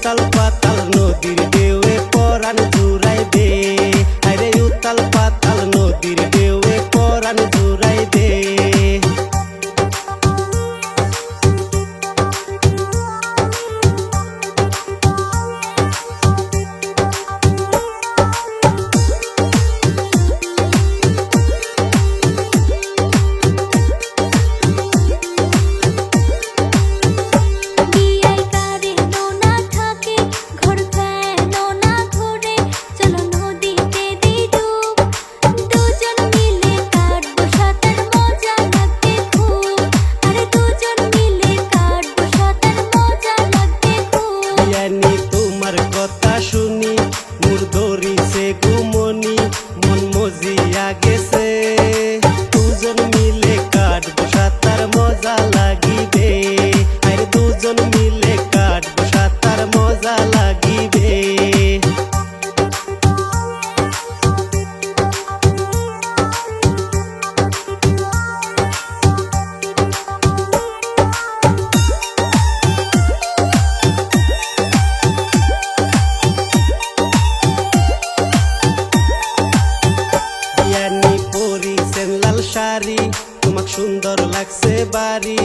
উতাল পাতাল নদীর ঢেউয়ে পরাণ জুড়াইবে, আরে উতাল পাতাল নদীর ঢেউয়ে পরাণ জুড়াইবে। তোমার কথা শুনি মোর ধরিছে ঘুমনি, মন মজিয়া গেছে। দুজন মিলে কাটবো সাঁতার মজা লাগিবে, আর দুজন মিলে কাটবো সাঁতার মজা লাগিবে। লাল শাড়ি তোমাক সুন্দর লাগছে বাড়ি,